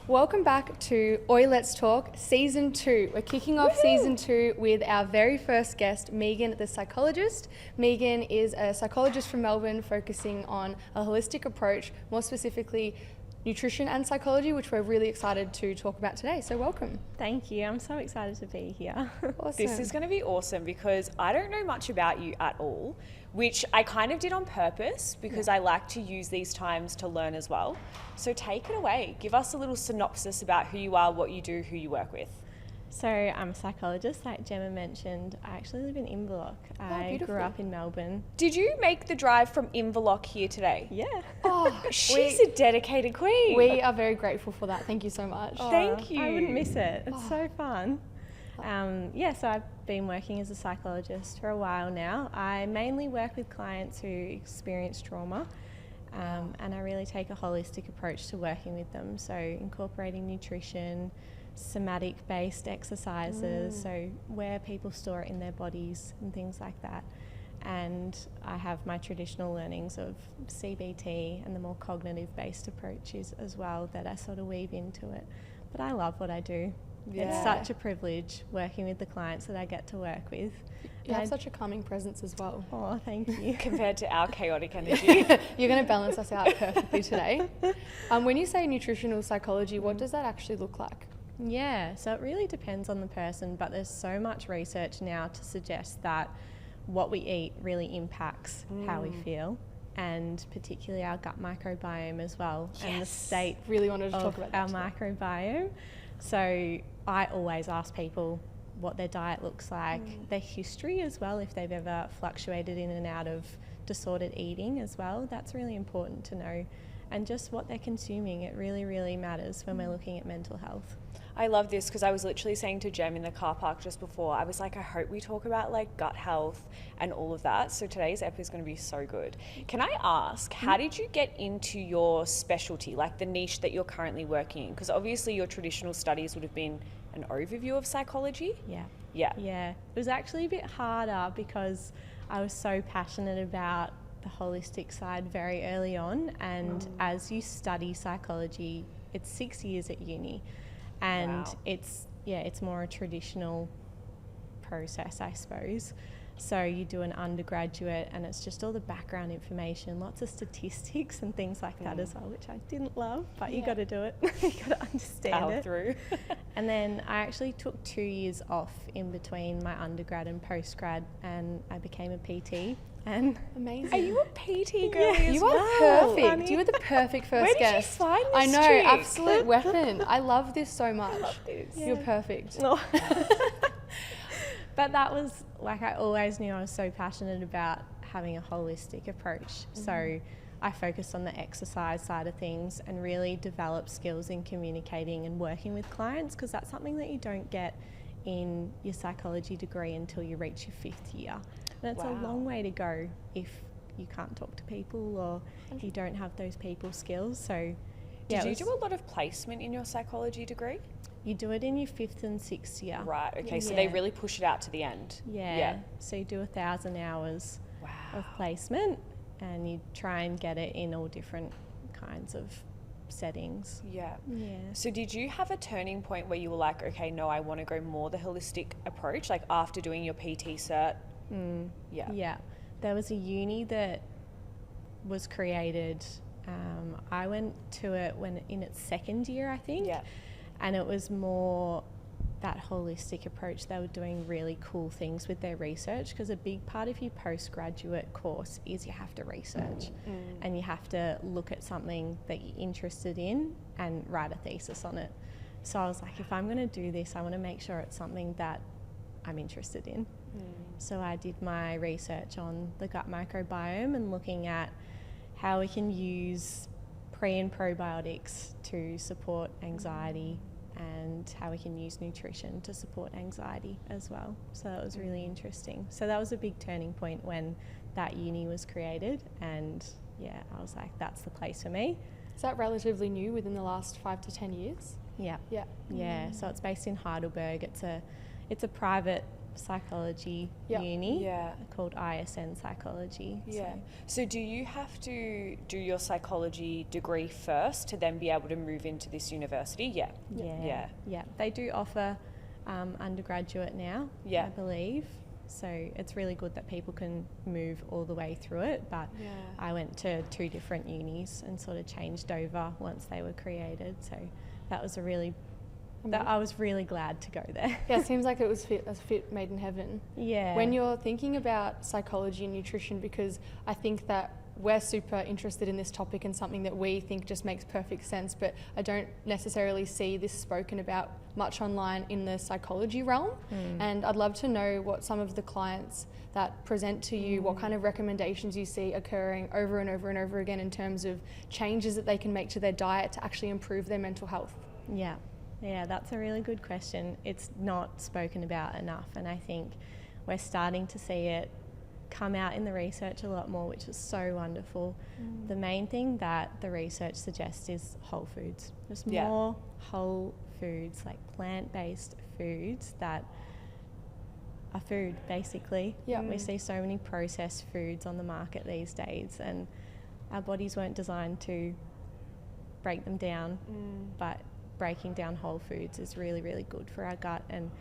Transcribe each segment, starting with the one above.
Welcome back to Oi Let's Talk Season 2. We're kicking off Season 2 with our very first guest, Megan the Psychologist. Megan is a psychologist from Melbourne focusing on a holistic approach, more specifically nutrition and psychology, which we're really excited to talk about today. So welcome. Thank you. I'm so excited to be here. Awesome. This is going to be awesome because I don't know much about you at all, which I kind of did on purpose because I like to use these times to learn as well. So take it away. Give us a little synopsis about who you are, what you do, who you work with. So I'm a psychologist, like Gemma mentioned. I actually live in Inverloch. I grew up in Melbourne. Did you make the drive from Inverloch here today? Yeah. Oh, she's a dedicated queen. We are very grateful for that. Thank you so much. Thank you. I wouldn't miss it. It's so fun. So I've been working as a psychologist for a while now. I mainly work with clients who experience trauma. And I really take a holistic approach to working with them. So incorporating nutrition, somatic-based exercises, so where people store it in their bodies and things like that. And I have my traditional learnings of CBT and the more cognitive-based approaches as well that I sort of weave into it. But I love what I do. Yeah. It's such a privilege working with the clients that I get to work with. You have such a calming presence as well. Oh, thank you. Compared to our chaotic energy. You're going to balance us out perfectly today. When you say nutritional psychology, what does that actually look like? Yeah, so it really depends on the person, but there's so much research now to suggest that what we eat really impacts how we feel, and particularly our gut microbiome as well, and the state Really wanted to of talk about our that today. microbiome. So I always ask people what their diet looks like, their history as well, if they've ever fluctuated in and out of disordered eating as well. That's really important to know. And just what they're consuming, it really, really matters when we're looking at mental health. I love this because I was literally saying to Gem in the car park just before, I was like, I hope we talk about like gut health and all of that. So today's episode is going to be so good. Can I ask, how did you get into your specialty, like the niche that you're currently working in? Because obviously your traditional studies would have been an overview of psychology. Yeah. It was actually a bit harder because I was so passionate about the holistic side very early on. And as you study psychology, it's 6 years at uni. And it's more a traditional process, I suppose. So you do an undergraduate and it's just all the background information, lots of statistics and things like that as well, which I didn't love, but you got to do it. You got to understand Power it. through. And then I actually took 2 years off in between my undergrad and postgrad, and I became a PT. And Amazing. Are you a PT girl as You are well? perfect. Honey. You were the perfect first Where did guest. you find this I know, trick? absolute weapon. I love this so much. this. You're perfect. No. But that was, like, I always knew I was so passionate about having a holistic approach. So I focused on the exercise side of things and really developed skills in communicating and working with clients, because that's something that you don't get in your psychology degree until you reach your 5th year. And it's a long way to go if you can't talk to people or you don't have those people skills. So Did you do a lot of placement in your psychology degree? You do it in your 5th and 6th year. Right, okay, so they really push it out to the end. Yeah. So you do 1,000 hours of placement and you try and get it in all different kinds of settings. Yeah. Yeah. So did you have a turning point where you were like, okay, no, I want to go more the holistic approach, like after doing your PT cert? Yeah. There was a uni that was created. I went to it when in its 2nd year, I think. Yeah. And it was more that holistic approach. They were doing really cool things with their research, because a big part of your postgraduate course is you have to research and you have to look at something that you're interested in and write a thesis on it. So I was like, if I'm going to do this, I want to make sure it's something that I'm interested in. So I did my research on the gut microbiome and looking at how we can use pre and probiotics to support anxiety, and how we can use nutrition to support anxiety as well. So that was really interesting. So that was a big turning point when that uni was created, and I was like, that's the place for me. Is that relatively new within the last 5 to 10 years? Yeah. Yeah. So it's based in Heidelberg. It's a private psychology Yep. uni Yeah. called ISN Psychology. Yeah. So do you have to do your psychology degree first to then be able to move into this university? Yeah. Yeah. They do offer undergraduate now, Yeah. I believe. So it's really good that people can move all the way through it. But Yeah. I went to 2 different unis and sort of changed over once they were created. So that was I was really glad to go there. Yeah, it seems like it was a fit made in heaven. Yeah. When you're thinking about psychology and nutrition, because I think that we're super interested in this topic and something that we think just makes perfect sense, but I don't necessarily see this spoken about much online in the psychology realm. And I'd love to know what some of the clients that present to you, what kind of recommendations you see occurring over and over and over again in terms of changes that they can make to their diet to actually improve their mental health. Yeah, that's a really good question. It's not spoken about enough, and I think we're starting to see it come out in the research a lot more, which is so wonderful. The main thing that the research suggests is whole foods. Just more whole foods, like plant-based foods that are food, basically. Yeah. We see so many processed foods on the market these days, and our bodies weren't designed to break them down, but breaking down whole foods is really, really good for our gut, and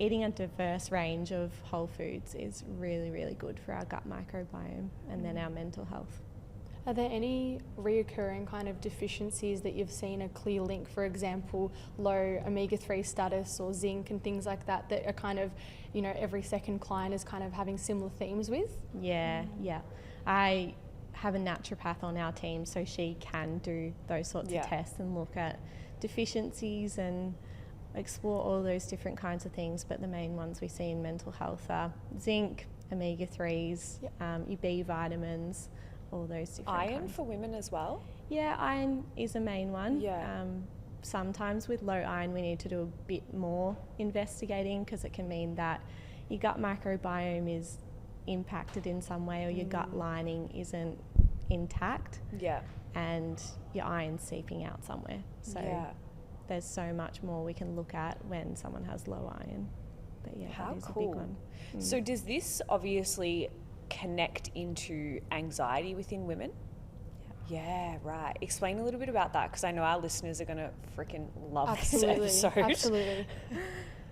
eating a diverse range of whole foods is really, really good for our gut microbiome and then our mental health. Are there any reoccurring kind of deficiencies that you've seen a clear link, for example, low omega-3 status or zinc and things like that, that are kind of, you know, every second client is kind of having similar themes with? Yeah. I have a naturopath on our team, so she can do those sorts of tests and look at deficiencies and explore all those different kinds of things, but the main ones we see in mental health are zinc, omega-3s, your B vitamins, all those different Iron kinds. for women as well? Yeah, iron is a main one. Yeah. Sometimes with low iron we need to do a bit more investigating, because it can mean that your gut microbiome is impacted in some way, or your gut lining isn't intact, and your iron's seeping out somewhere. So there's so much more we can look at when someone has low iron. But yeah, How that is cool. a big one. So does this obviously connect into anxiety within women? Yeah, right. Explain a little bit about that, because I know our listeners are going to freaking love this episode. Absolutely.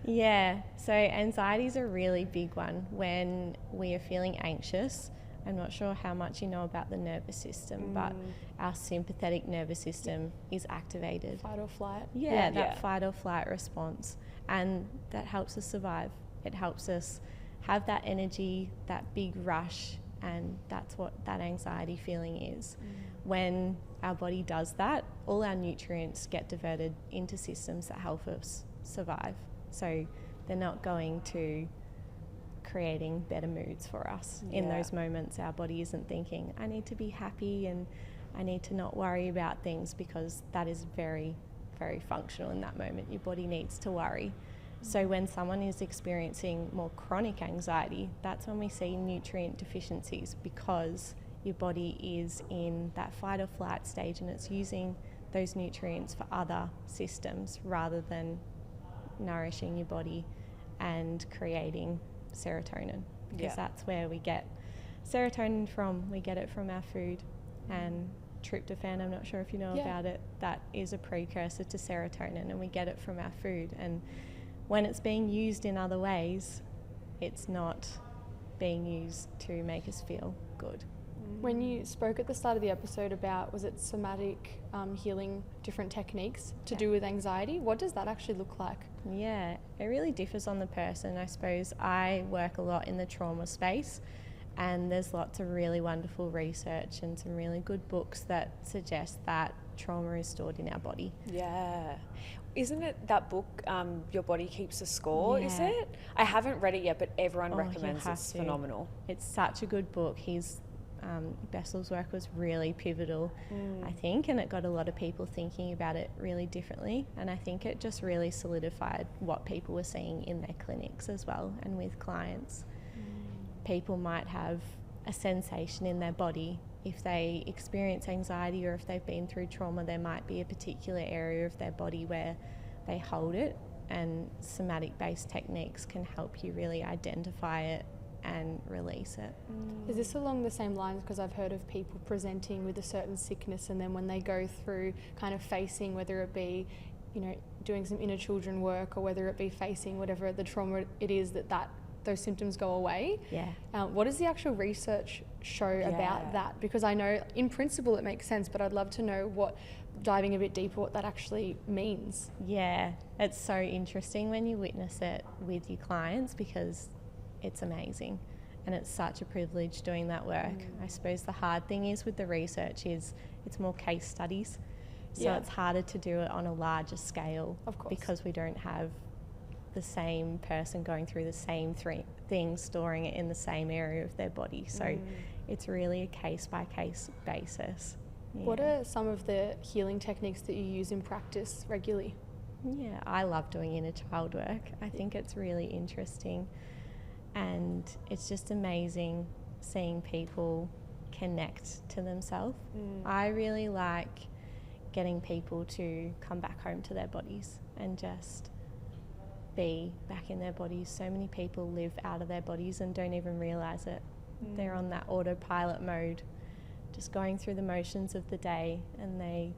Yeah, so anxiety is a really big one. When we are feeling anxious, I'm not sure how much you know about the nervous system, but our sympathetic nervous system is activated. Fight or flight. That fight or flight response. And that helps us survive. It helps us have that energy, that big rush, and that's what that anxiety feeling is. When our body does that, all our nutrients get diverted into systems that help us survive. So they're not going to creating better moods for us. In those moments, our body isn't thinking, I need to be happy and I need to not worry about things, because that is very, very functional in that moment. Your body needs to worry. So when someone is experiencing more chronic anxiety, that's when we see nutrient deficiencies, because your body is in that fight or flight stage and it's using those nutrients for other systems rather than nourishing your body and creating serotonin, because that's where we get serotonin from. We get it from our food, and tryptophan, I'm not sure if you know about it, that is a precursor to serotonin, and we get it from our food. And when it's being used in other ways, it's not being used to make us feel good. When you spoke at the start of the episode about, was it somatic healing, different techniques to do with anxiety, what does that actually look like? Yeah, it really differs on the person. I suppose I work a lot in the trauma space, and there's lots of really wonderful research and some really good books that suggest that trauma is stored in our body. Yeah. Isn't it that book, Your Body Keeps a Score, is it? I haven't read it yet, but everyone recommends it. It's phenomenal. It's such a good book. Bessel's work was really pivotal, I think, and it got a lot of people thinking about it really differently, and I think it just really solidified what people were seeing in their clinics as well and with clients. People might have a sensation in their body. If they experience anxiety or if they've been through trauma, there might be a particular area of their body where they hold it and somatic-based techniques can help you really identify it and release it. Is this along the same lines? Because I've heard of people presenting with a certain sickness, and then when they go through kind of facing, whether it be, you know, doing some inner children work, or whether it be facing whatever the trauma it is, that those symptoms go away. Yeah. What does the actual research show about that? Because I know in principle it makes sense, but I'd love to know diving a bit deeper, what that actually means. Yeah, it's so interesting when you witness it with your clients, because it's amazing and it's such a privilege doing that work. I suppose the hard thing is with the research is it's more case studies, so it's harder to do it on a larger scale, of course, because we don't have the same person going through the same things, storing it in the same area of their body. So it's really a case by case basis. Yeah. What are some of the healing techniques that you use in practice regularly? Yeah, I love doing inner child work. I think it's really interesting, and it's just amazing seeing people connect to themselves. I really like getting people to come back home to their bodies and just be back in their bodies. So many people live out of their bodies and don't even realise it. They're on that autopilot mode, just going through the motions of the day, and they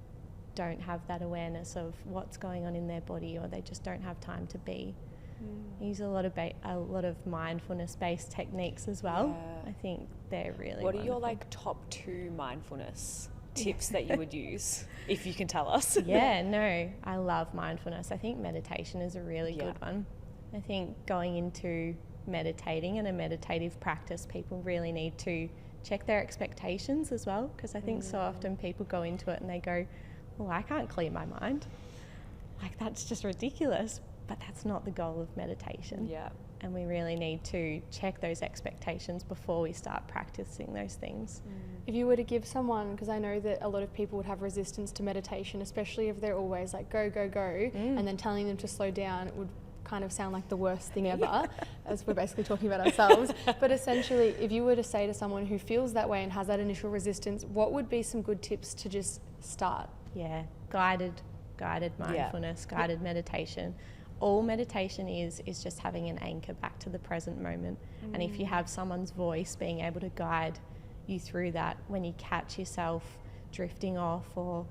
don't have that awareness of what's going on in their body, or they just don't have time to be. I use a lot of mindfulness-based techniques as well. I think they're really What are wonderful. your like top 2 mindfulness tips that you would use, if you can tell us? Yeah, no, I love mindfulness. I think meditation is a really good one. I think going into meditating and a meditative practice, people really need to check their expectations as well, because I think so often people go into it and they go, well, I can't clear my mind. Like, that's just ridiculous. But that's not the goal of meditation. Yeah. And we really need to check those expectations before we start practicing those things. If you were to give someone, because I know that a lot of people would have resistance to meditation, especially if they're always like go, go, go, and then telling them to slow down, it would kind of sound like the worst thing ever, as we're basically talking about ourselves. But essentially, if you were to say to someone who feels that way and has that initial resistance, what would be some good tips to just start? Yeah, guided mindfulness, guided meditation. All meditation is just having an anchor back to the present moment. And if you have someone's voice being able to guide you through that, when you catch yourself drifting off or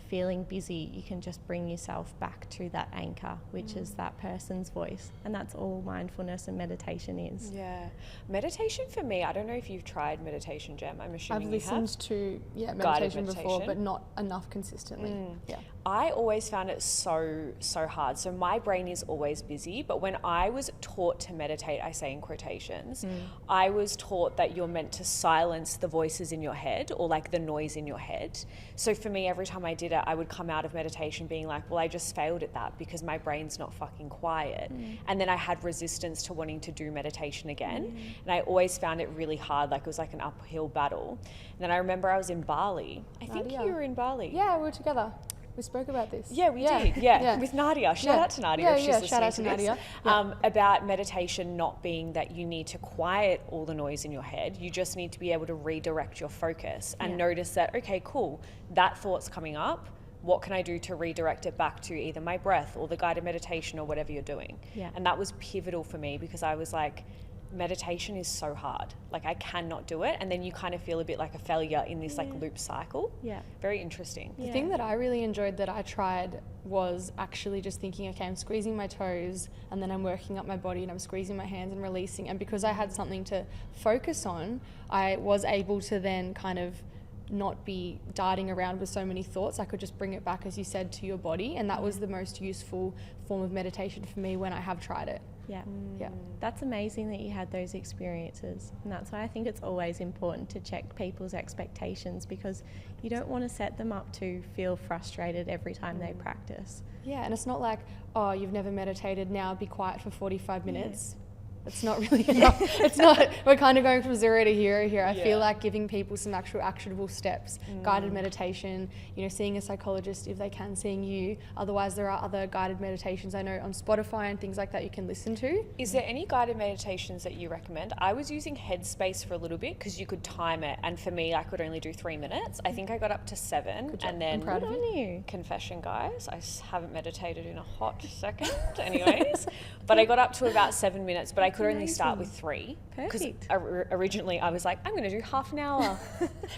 feeling busy, you can just bring yourself back to that anchor, which is that person's voice. And that's all mindfulness and meditation is. Yeah. Meditation for me, I don't know if you've tried meditation, Gem. I'm assuming I've you have. listened to meditation before, but not enough consistently. Yeah. I always found it so hard. So my brain is always busy, but when I was taught to meditate, I say in quotations, I was taught that you're meant to silence the voices in your head, or like the noise in your head. So for me, every time I did it, I would come out of meditation being like, well, I just failed at that because my brain's not fucking quiet. And then I had resistance to wanting to do meditation again. And I always found it really hard, like it was like an uphill battle. And then I remember I was in Bali. I think you were in Bali. Yeah, we were together. We spoke about this. Yeah, we did. Yeah, with Nadia. Shout out to Nadia if she's listening shout out to this. Nadia. About meditation not being that you need to quiet all the noise in your head. You just need to be able to redirect your focus and notice that, okay, cool, that thought's coming up. What can I do to redirect it back to either my breath or the guided meditation or whatever you're doing? Yeah. And that was pivotal for me, because I was like, meditation is so hard. Like, I cannot do it. And then you kind of feel a bit like a failure in this like loop cycle. Yeah. Very interesting. The thing that I really enjoyed that I tried was actually just thinking, okay, I'm squeezing my toes and then I'm working up my body and I'm squeezing my hands and releasing. And because I had something to focus on, I was able to then kind of not be darting around with so many thoughts. I could just bring it back, as you said, to your body. And that was the most useful form of meditation for me when I have tried it. Yeah. That's amazing that you had those experiences, and that's why I think it's always important to check people's expectations, because you don't want to set them up to feel frustrated every time they practice. Yeah, and it's not like, oh, you've never meditated, now be quiet for 45 minutes. It's not really enough. It's not, we're kind of going from 0 to hero here. I feel like giving people some actual actionable steps, guided meditation, you know, seeing a psychologist if they can, seeing you. Otherwise, there are other guided meditations I know on Spotify and things like that you can listen to. Is there any guided meditations that you recommend? I was using Headspace for a little bit because you could time it, and for me, I could only do 3 minutes. I think I got up to 7, and then I'm proud of you. Confession, guys, I haven't meditated in a hot second, anyways. But I got up to about 7 minutes, but I could only start with 3. Because originally I was like, I'm going to do half an hour.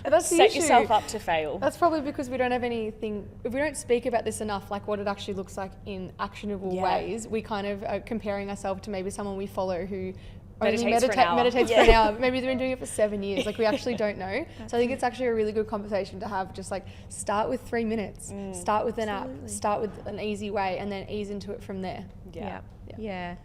That's the Set issue. yourself up to fail. That's probably because we don't have anything, if we don't speak about this enough, like what it actually looks like in actionable ways, we kind of are comparing ourselves to maybe someone we follow who meditates for an hour. Meditates for an hour. Maybe they've been doing it for 7 years. Like we actually don't know. So I think it's actually a really good conversation to have. Just like start with 3 minutes, start with an app, start with an easy way, and then ease into it from there. Yeah.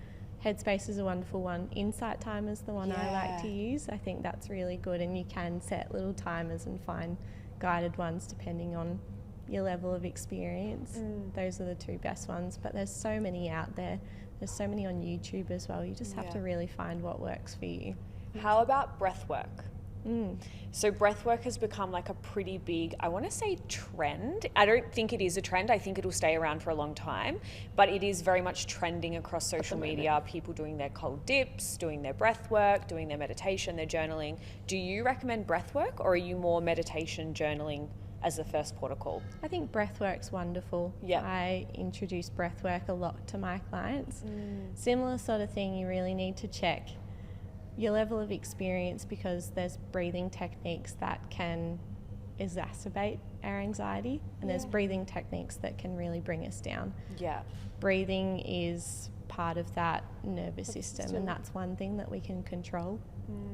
Headspace is a wonderful one. Insight Timer is the one I like to use. I think that's really good, and you can set little timers and find guided ones depending on your level of experience. Those are the 2 best ones, but there's so many out there. There's so many on YouTube as well. You just have to really find what works for you. How about breath work? So breath work has become like a pretty big, I want to say, trend. I don't think it is a trend. I think it'll stay around for a long time, but it is very much trending across social media. People doing their cold dips, doing their breath work, doing their meditation, their journaling. Do you recommend breath work, or are you more meditation, journaling as the first port of call? I think breath work's wonderful. I introduce breath work a lot to my clients. Similar sort of thing, you really need to check your level of experience, because there's breathing techniques that can exacerbate our anxiety, and there's breathing techniques that can really bring us down. Breathing is part of that nervous system, and that's one thing that we can control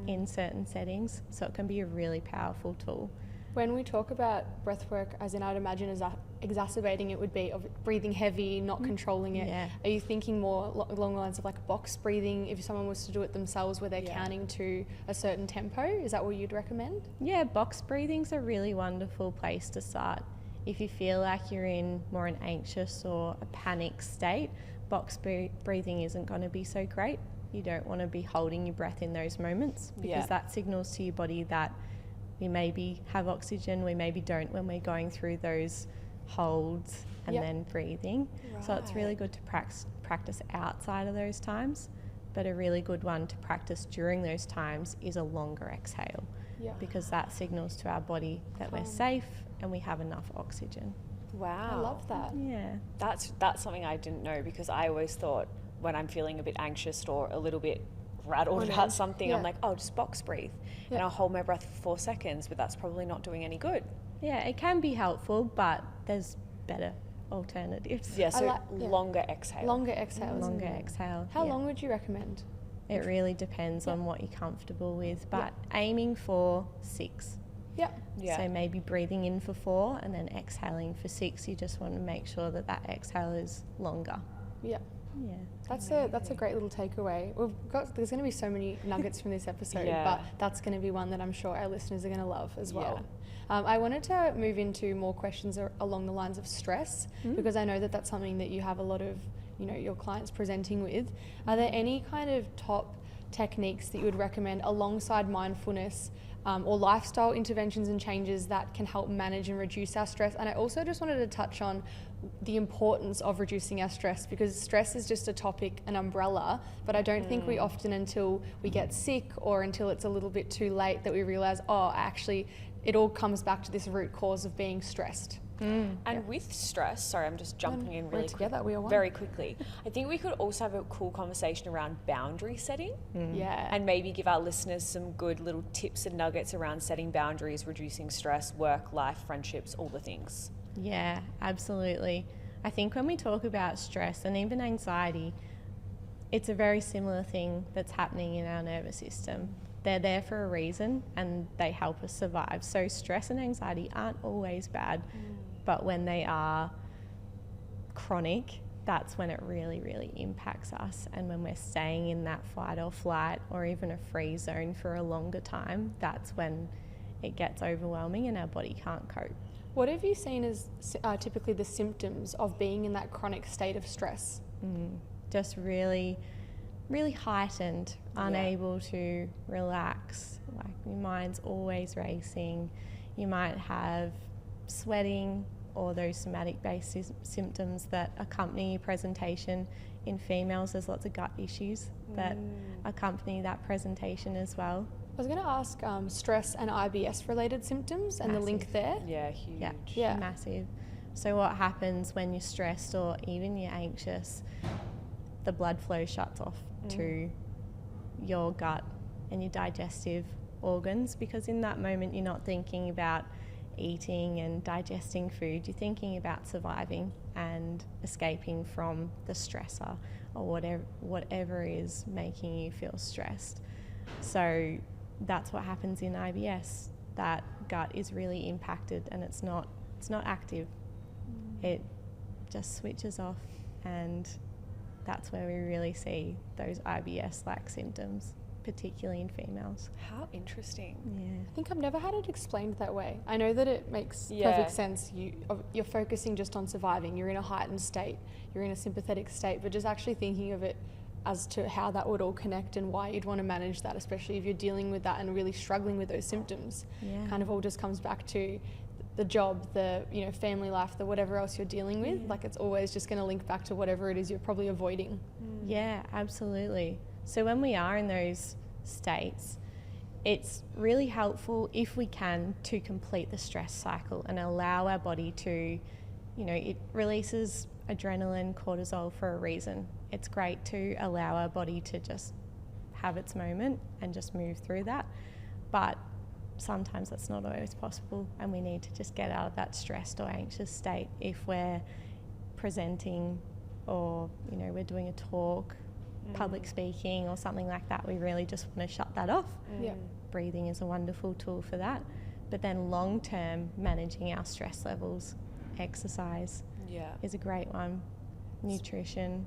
in certain settings, so it can be a really powerful tool. When we talk about breath work, as in I'd imagine as exacerbating it would be of breathing heavy, not controlling it. Are you thinking more along the lines of like box breathing, if someone was to do it themselves where they're counting to a certain tempo? Is that what you'd recommend? Yeah, box breathing's a really wonderful place to start. If you feel like you're in more an anxious or a panic state, box breathing isn't going to be so great. You don't want to be holding your breath in those moments, because that signals to your body that we maybe have oxygen, we maybe don't when we're going through those holds and then breathing. So it's really good to practice outside of those times, but a really good one to practice during those times is a longer exhale, because that signals to our body that we're safe and we have enough oxygen. Wow. I love that. Yeah. That's something I didn't know, because I always thought when I'm feeling a bit anxious or a little bit rattled about something, I'm like, oh, just box breathe. And I'll hold my breath for 4 seconds, but that's probably not doing any good. Yeah, it can be helpful, but there's better alternatives. Yeah, so longer exhale. Longer exhales. Longer exhale. How long would you recommend? It really depends on what you're comfortable with, but aiming for 6. So maybe breathing in for 4 and then exhaling for 6. You just want to make sure that that exhale is longer. That's a great little takeaway. There's going to be so many nuggets from this episode, but that's going to be one that I'm sure our listeners are going to love as well. I wanted to move into more questions along the lines of stress, because I know that that's something that you have a lot of, your clients presenting with. Are there any kind of top techniques that you would recommend alongside mindfulness or lifestyle interventions and changes that can help manage and reduce our stress? And I also just wanted to touch on the importance of reducing our stress, because stress is just a topic, an umbrella, but I don't think we often, until we get sick or until it's a little bit too late, that we realize, actually it all comes back to this root cause of being stressed. And with stress, sorry, I'm just jumping in really very quickly. I think we could also have a cool conversation around boundary setting. And maybe give our listeners some good little tips and nuggets around setting boundaries, reducing stress, work, life, friendships, all the things. Yeah, absolutely. I think when we talk about stress and even anxiety, it's a very similar thing that's happening in our nervous system. They're there for a reason and they help us survive. So stress and anxiety aren't always bad, but when they are chronic, that's when it really, really impacts us. And when we're staying in that fight or flight or even a freeze zone for a longer time, that's when it gets overwhelming and our body can't cope. What have you seen as typically the symptoms of being in that chronic state of stress? Just really really heightened, unable to relax, like your mind's always racing. You might have sweating or those somatic-based symptoms that accompany your presentation. In females, there's lots of gut issues that accompany that presentation as well. I was going to ask stress and IBS related symptoms and the link there. Yeah, huge. Yeah, massive. So what happens when you're stressed or even you're anxious, the blood flow shuts off to your gut and your digestive organs, because in that moment you're not thinking about eating and digesting food, you're thinking about surviving and escaping from the stressor or whatever is making you feel stressed. So that's what happens in IBS. That gut is really impacted and it's not active. It just switches off, and that's where we really see those IBS-like symptoms, particularly in females. How interesting. Yeah. I think I've never had it explained that way. I know that it makes perfect sense. You're focusing just on surviving. You're in a heightened state. You're in a sympathetic state. But just actually thinking of it as to how that would all connect and why you'd want to manage that, especially if you're dealing with that and really struggling with those symptoms, kind of all just comes back to the job, the family life, the whatever else you're dealing with. Like it's always just going to link back to whatever it is you're probably avoiding. Yeah, absolutely. So when we are in those states, it's really helpful if we can to complete the stress cycle and allow our body to, it releases adrenaline, cortisol for a reason. It's great to allow our body to just have its moment and just move through that. But sometimes that's not always possible, and we need to just get out of that stressed or anxious state if we're presenting or we're doing a talk, public speaking or something like that. We really just want to shut that off. Breathing is a wonderful tool for that, but then long term, managing our stress levels, exercise is a great one, nutrition,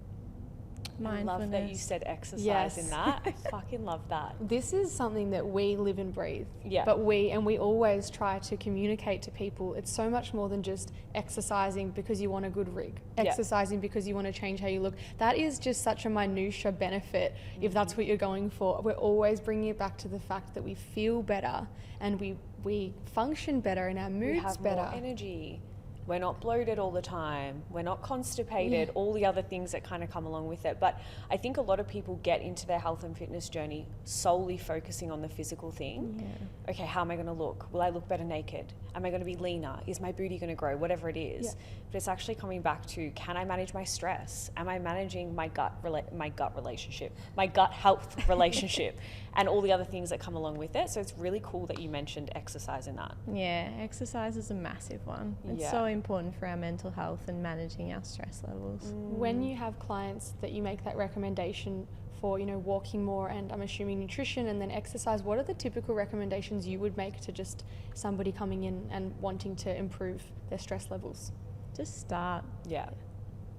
mindfulness. I love that you said exercise in that. I fucking love that. This is something that we live and breathe. Yeah. But we always try to communicate to people. It's so much more than just exercising because you want a good rig, exercising because you want to change how you look. That is just such a minutia benefit if that's what you're going for. We're always bringing it back to the fact that we feel better and we function better and our moods We have better. more energy. We're not bloated all the time. We're not constipated, all the other things that kind of come along with it. But I think a lot of people get into their health and fitness journey solely focusing on the physical thing. Yeah. Okay, how am I going to look? Will I look better naked? Am I going to be leaner? Is my booty going to grow? Whatever it is. Yeah. But it's actually coming back to, can I manage my stress? Am I managing my gut relationship, my gut health relationship, and all the other things that come along with it? So it's really cool that you mentioned exercise in that. Yeah, exercise is a massive one. It's so important for our mental health and managing our stress levels. When you have clients that you make that recommendation for, walking more and I'm assuming nutrition and then exercise, what are the typical recommendations you would make to just somebody coming in and wanting to improve their stress levels? Just start. Yeah.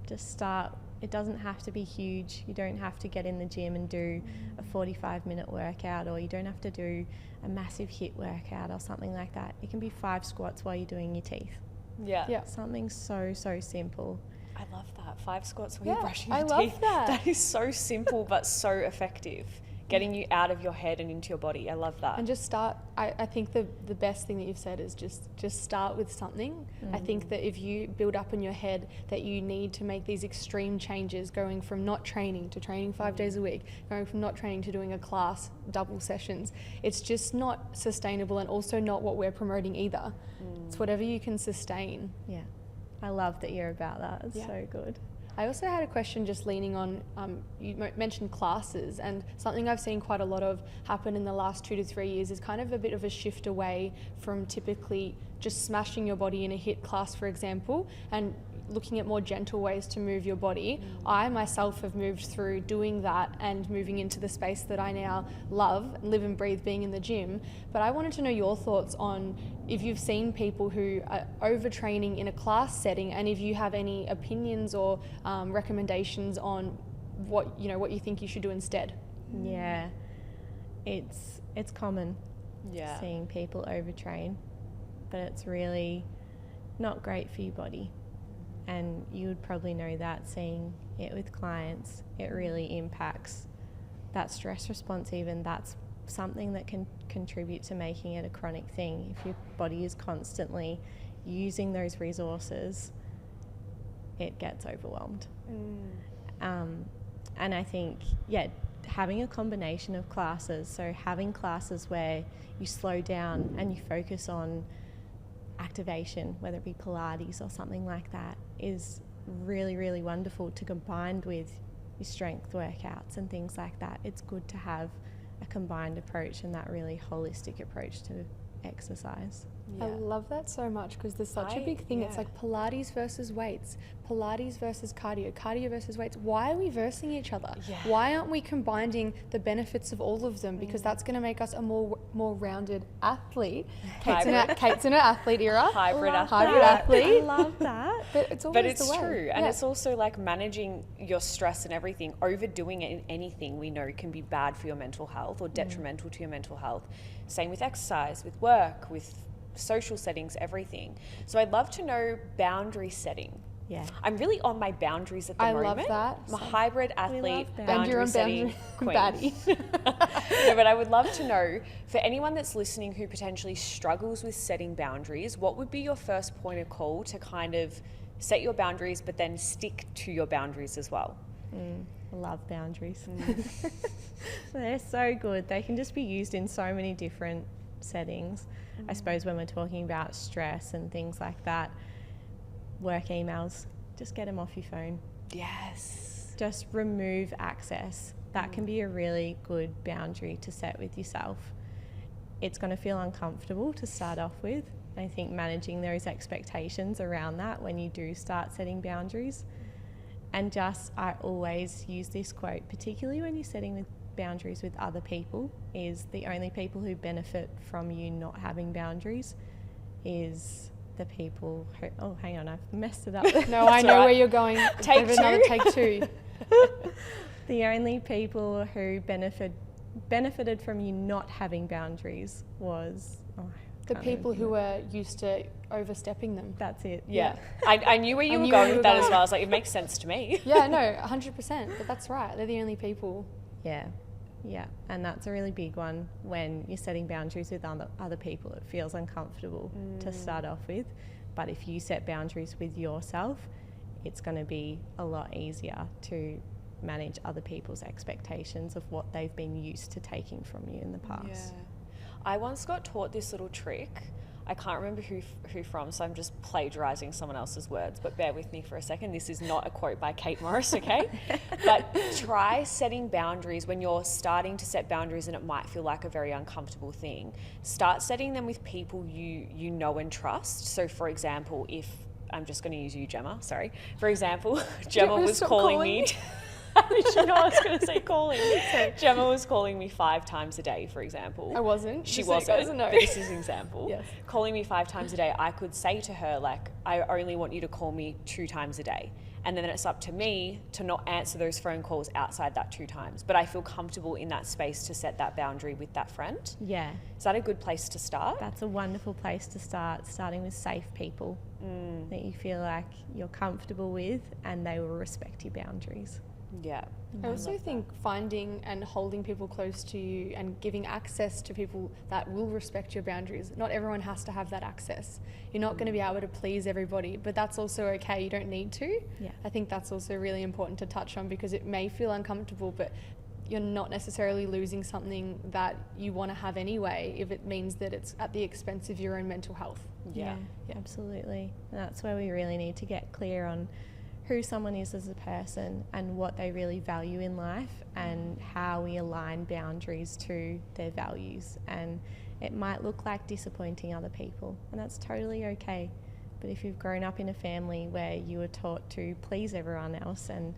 Just start. It doesn't have to be huge. You don't have to get in the gym and do a 45-minute workout, or you don't have to do a massive HIIT workout or something like that. It can be 5 squats while you're doing your teeth. Yeah. Something so simple. I love that. 5 squats when you're brushing your teeth. Love that. That is so simple but so effective. Getting you out of your head and into your body. I love that. And just start. I think the best thing that you've said is just start with something. I think that if you build up in your head that you need to make these extreme changes, going from not training to training 5 days a week, going from not training to doing a class, double sessions, it's just not sustainable, and also not what we're promoting either. It's whatever you can sustain. Yeah. I love that you're about that. It's so good. I also had a question just leaning on, you mentioned classes, and something I've seen quite a lot of happen in the last 2 to 3 years is kind of a bit of a shift away from typically just smashing your body in a HIIT class, for example, and looking at more gentle ways to move your body. I myself have moved through doing that and moving into the space that I now love, live and breathe, being in the gym. But I wanted to know your thoughts on if you've seen people who are overtraining in a class setting, and if you have any opinions or recommendations on what you think you should do instead. Yeah, it's common seeing people overtrain, but it's really not great for your body. And you would probably know that, seeing it with clients, it really impacts that stress response, even, that's something that can contribute to making it a chronic thing. If your body is constantly using those resources, it gets overwhelmed. And I think, having a combination of classes, so having classes where you slow down and you focus on activation, whether it be Pilates or something like that, is really, really wonderful to combine with your strength workouts and things like that. It's good to have a combined approach and that really holistic approach to exercise. I love that so much because there's such a big thing. It's like Pilates versus weights, Pilates versus cardio, cardio versus weights. Why are we versing each other? Why aren't we combining the benefits of all of them? Because that's going to make us a more rounded athlete. Kate's in her athlete era. Hybrid athlete. I love that. But it's always it's the way. true. And it's also like managing your stress and everything. Overdoing it in anything we know can be bad for your mental health or detrimental to your mental health. Same with exercise, with work, with social settings, everything. So I'd love to know boundary setting. Yeah. I'm really on my boundaries at the moment. I love that. I'm a hybrid athlete, boundary setting queen. Baddie. No, but I would love to know, for anyone that's listening who potentially struggles with setting boundaries, what would be your first point of call to kind of set your boundaries, but then stick to your boundaries as well? I love boundaries. They're so good. They can just be used in so many different settings. I suppose when we're talking about stress and things like that, work emails, just get them off your phone. Yes. Just remove access. That can be a really good boundary to set with yourself. It's going to feel uncomfortable to start off with. I think managing those expectations around that when you do start setting boundaries. And I always use this quote, particularly when you're setting with boundaries with other people, is the only people who benefit from you not having boundaries is the people who, oh, hang on, I've messed it up. No, I know where you're going. Take two. Another take two. The only people who benefited from you not having boundaries was the people who were used to overstepping them. That's it. Yeah. I knew where you were going with that as well. I was like, it makes sense to me. Yeah, no, 100%. But that's right. They're the only people. Yeah, and that's a really big one when you're setting boundaries with other people. It feels uncomfortable to start off with, but if you set boundaries with yourself, it's going to be a lot easier to manage other people's expectations of what they've been used to taking from you in the past. Yeah. I once got taught this little trick. I can't remember who from, so I'm just plagiarizing someone else's words, but bear with me for a second. This is not a quote by Kate Morris, okay? But try setting boundaries when you're starting to set boundaries and it might feel like a very uncomfortable thing. Start setting them with people you know and trust. So for example, if, I'm just going to use you, Gemma, sorry. For example, Gemma was calling me. You know, I was going to say calling. So Gemma was calling me 5 times a day, for example. I wasn't. She Just so wasn't. know. But this is an example. Yes. Calling me 5 times a day, I could say to her, like, I only want you to call me 2 times a day. And then it's up to me to not answer those phone calls outside that 2 times. But I feel comfortable in that space to set that boundary with that friend. Yeah. Is that a good place to start? That's a wonderful place to start, starting with safe people that you feel like you're comfortable with and they will respect your boundaries. Yeah. I also think finding and holding people close to you and giving access to people that will respect your boundaries. Not everyone has to have that access. You're not going to be able to please everybody, but that's also okay. You don't need to. Yeah. I think that's also really important to touch on because it may feel uncomfortable, but you're not necessarily losing something that you want to have anyway if it means that it's at the expense of your own mental health. Yeah. Absolutely. And that's where we really need to get clear on who someone is as a person and what they really value in life and how we align boundaries to their values. And it might look like disappointing other people, and that's totally okay. But if you've grown up in a family where you were taught to please everyone else and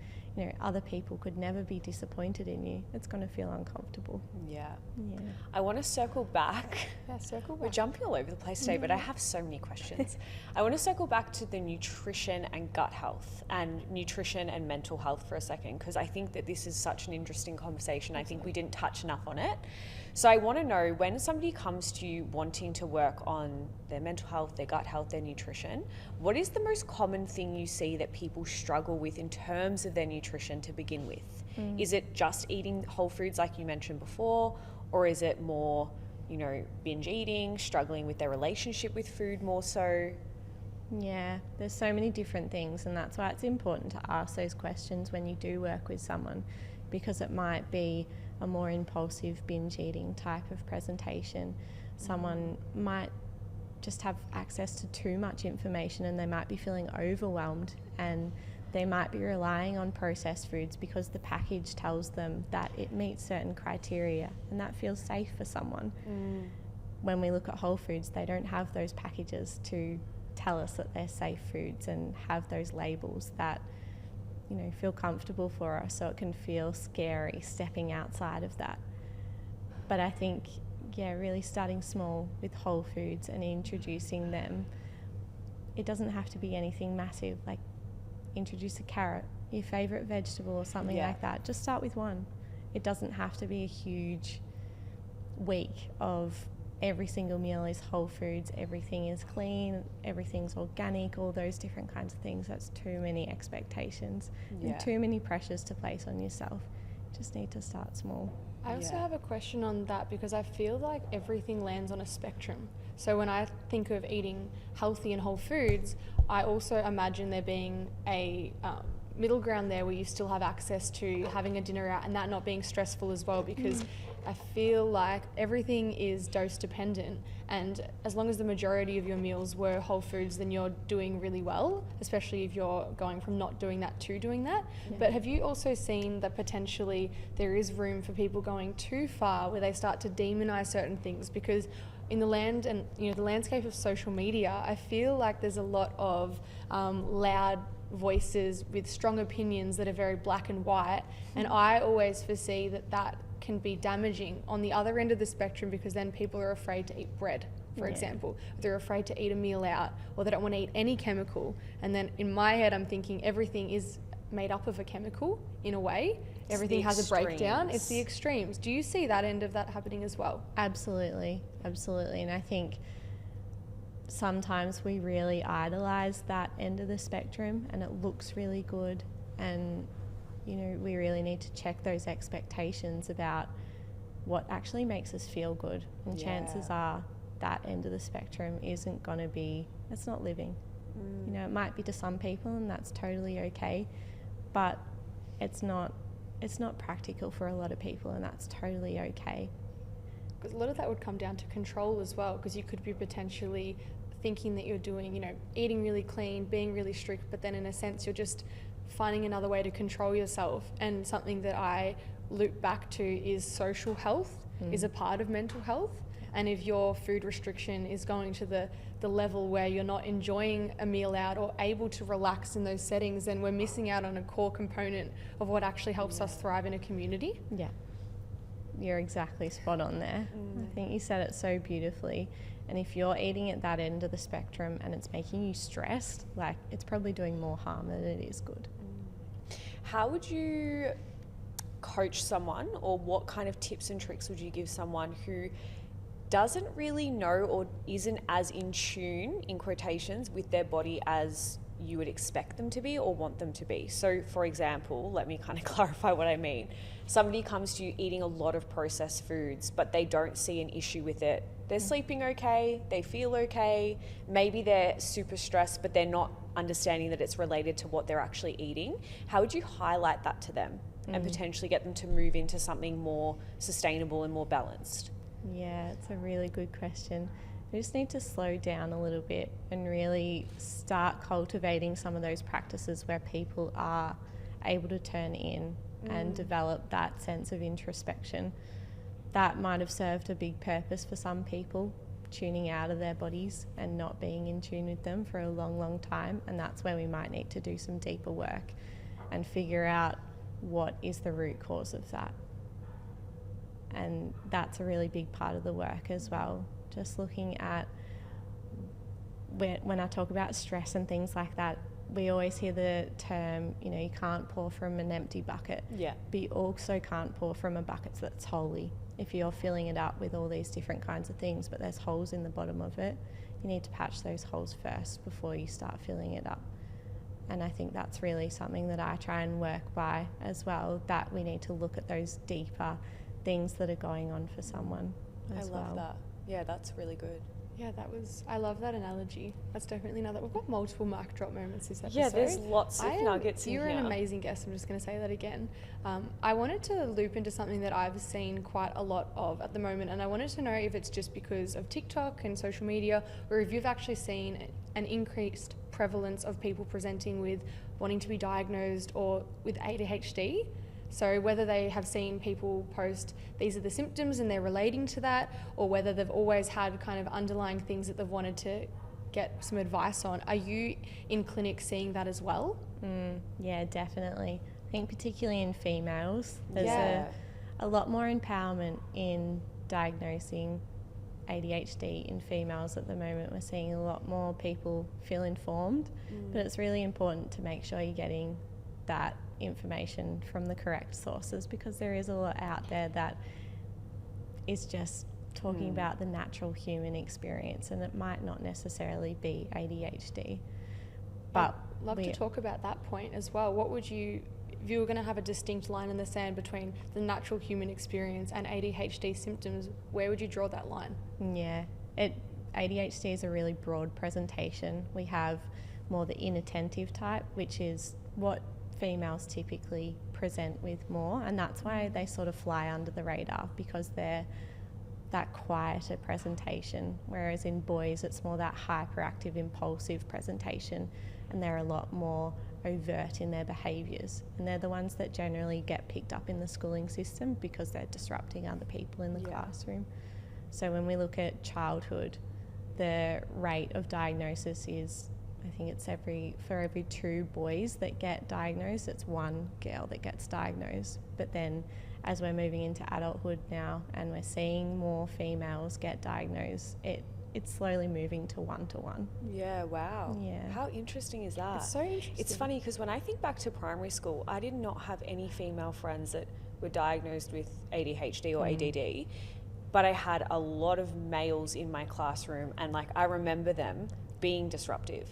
other people could never be disappointed in you, it's going to feel uncomfortable. Yeah. Yeah. I want to circle back. Yeah, circle back. We're jumping all over the place today, but I have so many questions. I want to circle back to the nutrition and gut health and nutrition and mental health for a second, because I think that this is such an interesting conversation. I think we didn't touch enough on it. So I want to know, when somebody comes to you wanting to work on their mental health, their gut health, their nutrition, nutrition. What is the most common thing you see that people struggle with in terms of their nutrition to begin with? Is it just eating whole foods like you mentioned before, or is it more, binge eating, struggling with their relationship with food more so? Yeah, there's so many different things, and that's why it's important to ask those questions when you do work with someone, because it might be a more impulsive binge eating type of presentation. Someone might just have access to too much information and they might be feeling overwhelmed, and they might be relying on processed foods because the package tells them that it meets certain criteria and that feels safe for someone. When we look at whole foods, they don't have those packages to tell us that they're safe foods and have those labels that feel comfortable for us, so it can feel scary stepping outside of that. But I think really starting small with whole foods and introducing them. It doesn't have to be anything massive, like introduce a carrot, your favourite vegetable or something like that. Just start with one. It doesn't have to be a huge week of every single meal is whole foods, everything is clean, everything's organic, all those different kinds of things. That's too many expectations and too many pressures to place on yourself. You just need to start small. I also have a question on that, because I feel like everything lands on a spectrum. So when I think of eating healthy and whole foods, I also imagine there being a middle ground there where you still have access to having a dinner out and that not being stressful as well, because I feel like everything is dose dependent, and as long as the majority of your meals were whole foods, then you're doing really well, especially if you're going from not doing that to doing that. But have you also seen that potentially there is room for people going too far where they start to demonize certain things? Because in the land and the landscape of social media, I feel like there's a lot of loud voices with strong opinions that are very black and white, and I always foresee that can be damaging on the other end of the spectrum, because then people are afraid to eat bread, for example. They're afraid to eat a meal out, or they don't want to eat any chemical. And then in my head I'm thinking everything is made up of a chemical in a way. Everything has a breakdown. It's the extremes. Do you see that end of that happening as well? Absolutely. And I think sometimes we really idolize that end of the spectrum and it looks really good, and we really need to check those expectations about what actually makes us feel good. And chances are that end of the spectrum isn't going to be, it's not living. It might be to some people, and that's totally okay, but it's not practical for a lot of people, and that's totally okay. Because a lot of that would come down to control as well, because you could be potentially thinking that you're doing, eating really clean, being really strict, but then in a sense you're just finding another way to control yourself. And something that I loop back to is social health is a part of mental health. And if your food restriction is going to the level where you're not enjoying a meal out or able to relax in those settings, then we're missing out on a core component of what actually helps us thrive in a community. Yeah. You're exactly spot on there. I think you said it so beautifully. And if you're eating at that end of the spectrum and it's making you stressed, like, it's probably doing more harm than it is good. How would you coach someone, or what kind of tips and tricks would you give someone who doesn't really know or isn't as in tune, in quotations, with their body as you would expect them to be or want them to be? So for example, let me kind of clarify what I mean. Somebody comes to you eating a lot of processed foods, but they don't see an issue with it. They're sleeping okay, they feel okay, maybe they're super stressed, but they're not understanding that it's related to what they're actually eating. How would you highlight that to them and potentially get them to move into something more sustainable and more balanced? Yeah, it's a really good question. We just need to slow down a little bit and really start cultivating some of those practices where people are able to turn in and develop that sense of introspection. That might have served a big purpose for some people, tuning out of their bodies and not being in tune with them for a long, long time. And that's where we might need to do some deeper work and figure out what is the root cause of that. And that's a really big part of the work as well. Just looking at, when I talk about stress and things like that, we always hear the term, you can't pour from an empty bucket. Yeah. But you also can't pour from a bucket that's holey. If you're filling it up with all these different kinds of things, but there's holes in the bottom of it, you need to patch those holes first before you start filling it up. And I think that's really something that I try and work by as well, that we need to look at those deeper things that are going on for someone as well. I love that. Yeah, that's really good. Yeah, I love that analogy. That's definitely another. We've got multiple mic drop moments this episode. Yeah, there's lots of nuggets in here. You're an amazing guest. I'm just going to say that again. I wanted to loop into something that I've seen quite a lot of at the moment, and I wanted to know if it's just because of TikTok and social media, or if you've actually seen an increased prevalence of people presenting with wanting to be diagnosed or with ADHD. So whether they have seen people post, these are the symptoms and they're relating to that, or whether they've always had kind of underlying things that they've wanted to get some advice on. Are you in clinic seeing that as well? Yeah, definitely. I think particularly in females, there's a lot more empowerment in diagnosing ADHD in females at the moment. We're seeing a lot more people feel informed, but it's really important to make sure you're getting that information from the correct sources, because there is a lot out there that is just talking about the natural human experience, and it might not necessarily be ADHD. But I'd love to talk about that point as well. What would you, if you were going to have a distinct line in the sand between the natural human experience and ADHD symptoms, where would you draw that line? Yeah, ADHD is a really broad presentation. We have more the inattentive type, which is what females typically present with more, and that's why they sort of fly under the radar, because they're that quieter presentation, whereas in boys it's more that hyperactive, impulsive presentation, and they're a lot more overt in their behaviours, and they're the ones that generally get picked up in the schooling system because they're disrupting other people in the classroom. So when we look at childhood, the rate of diagnosis is, I think it's for every 2 boys that get diagnosed, it's 1 girl that gets diagnosed. But then as we're moving into adulthood now and we're seeing more females get diagnosed, it's slowly moving to 1-to-1. Yeah, wow. Yeah. How interesting is that? It's so interesting. It's funny because when I think back to primary school, I did not have any female friends that were diagnosed with ADHD or ADD, but I had a lot of males in my classroom, and like I remember them being disruptive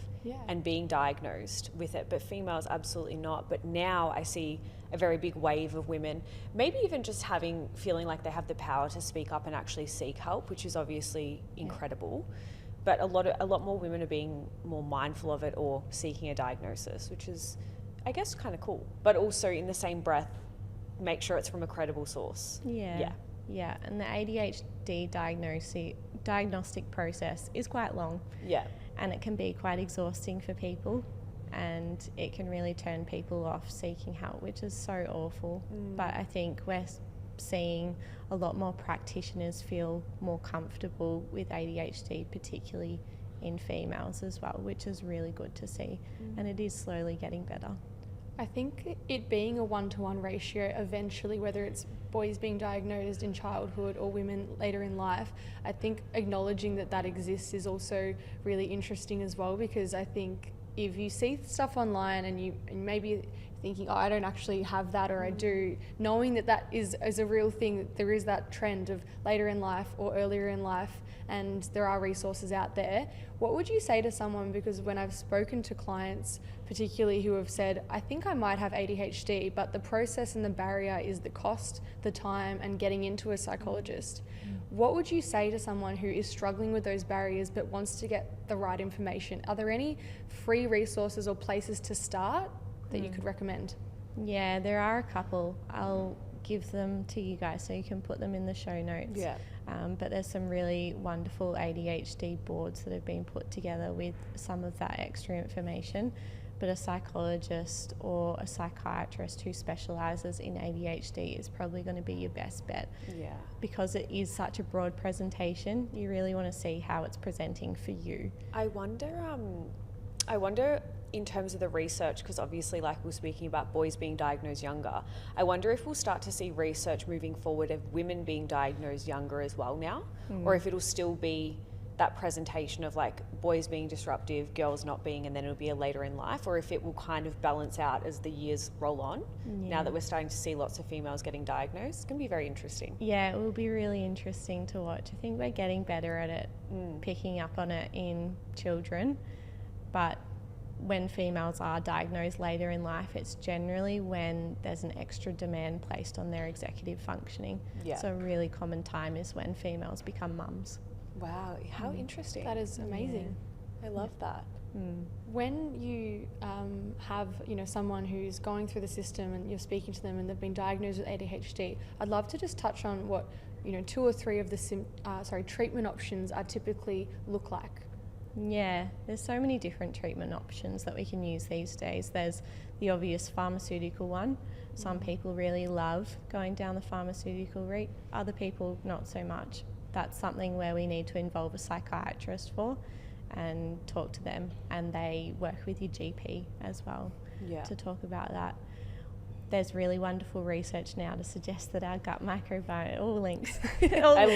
and being diagnosed with it, but females absolutely not. But now I see a very big wave of women, maybe even just feeling like they have the power to speak up and actually seek help, which is obviously incredible. But a lot more women are being more mindful of it or seeking a diagnosis, which is, I guess, kind of cool. But also in the same breath, make sure it's from a credible source. Yeah, and the ADHD diagnostic process is quite long. Yeah. And it can be quite exhausting for people, and it can really turn people off seeking help, which is so awful. But I think we're seeing a lot more practitioners feel more comfortable with ADHD, particularly in females as well, which is really good to see. And it is slowly getting better. I think it being a 1-to-1 ratio eventually, whether it's boys being diagnosed in childhood or women later in life, I think acknowledging that exists is also really interesting as well, because I think if you see stuff online and maybe thinking, oh, I don't actually have that, or I do, knowing that is a real thing, that there is that trend of later in life or earlier in life, and there are resources out there. What would you say to someone, because when I've spoken to clients particularly who have said, I think I might have ADHD, but the process and the barrier is the cost, the time, and getting into a psychologist. What would you say to someone who is struggling with those barriers but wants to get the right information? Are there any free resources or places to start that you could recommend? Yeah, there are a couple. I'll give them to you guys so you can put them in the show notes. Yeah. But there's some really wonderful ADHD boards that have been put together with some of that extra information. But a psychologist or a psychiatrist who specialises in ADHD is probably going to be your best bet. Yeah. Because it is such a broad presentation, you really want to see how it's presenting for you. I wonder in terms of the research, because obviously like we're speaking about boys being diagnosed younger, I wonder if we'll start to see research moving forward of women being diagnosed younger as well now, or if it'll still be that presentation of like boys being disruptive, girls not being, and then it'll be a later in life, or if it will kind of balance out as the years roll on. Now that we're starting to see lots of females getting diagnosed, it's going to be very interesting. Yeah, it will be really interesting to watch. I think we're getting better at it, picking up on it in children, but when females are diagnosed later in life, it's generally when there's an extra demand placed on their executive functioning. Yeah. So a really common time is when females become mums. Wow, how interesting. That is amazing. I love that. When you have, someone who's going through the system and you're speaking to them and they've been diagnosed with ADHD, I'd love to just touch on what, 2 or 3 of the treatment options are typically look like. Yeah, there's so many different treatment options that we can use these days. There's the obvious pharmaceutical one. Some people really love going down the pharmaceutical route, other people not so much. That's something where we need to involve a psychiatrist for and talk to them, and they work with your GP as well to talk about that. There's really wonderful research now to suggest that our gut microbiome, all links. I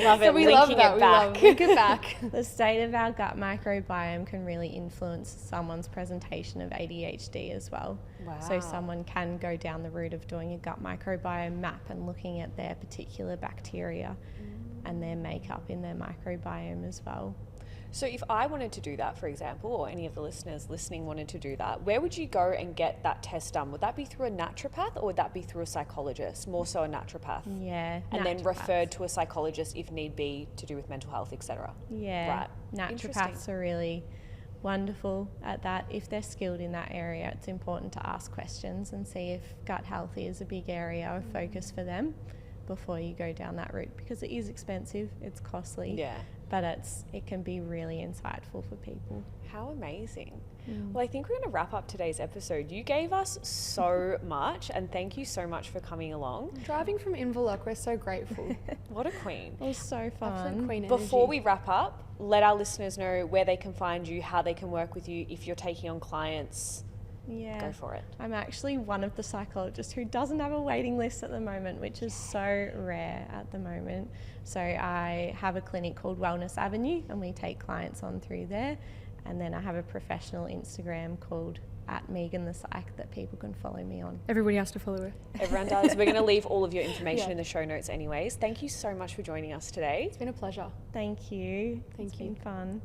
love it, So we linking love it that. back. Link it back. The state of our gut microbiome can really influence someone's presentation of ADHD as well. Wow. So someone can go down the route of doing a gut microbiome map and looking at their particular bacteria and their makeup in their microbiome as well. So if I wanted to do that, for example, or any of the listeners listening wanted to do that, where would you go and get that test done? Would that be through a naturopath or would that be through a psychologist? More so a naturopath. Yeah. And then referred to a psychologist if need be to do with mental health, etc. Yeah. Right. Naturopaths are really wonderful at that. If they're skilled in that area, it's important to ask questions and see if gut health is a big area of focus for them before you go down that route, because it is expensive, it's costly. Yeah. But it can be really insightful for people. How amazing. Well, I think we're going to wrap up today's episode. You gave us so much, and thank you so much for coming along. Driving from Inverloch, we're so grateful. What a queen. It was so fun. Absolute queen Before energy. we wrap up, let our listeners know where they can find you, how they can work with you, if you're taking on clients. Yeah. Go for it. I'm actually one of the psychologists who doesn't have a waiting list at the moment, which is so rare at the moment. So I have a clinic called Wellness Avenue and we take clients on through there. And then I have a professional Instagram called @meganthepsych that people can follow me on. Everybody has to follow her. Everyone does. We're going to leave all of your information in the show notes anyways. Thank you so much for joining us today. It's been a pleasure. Thank you. Thank It's you. been fun.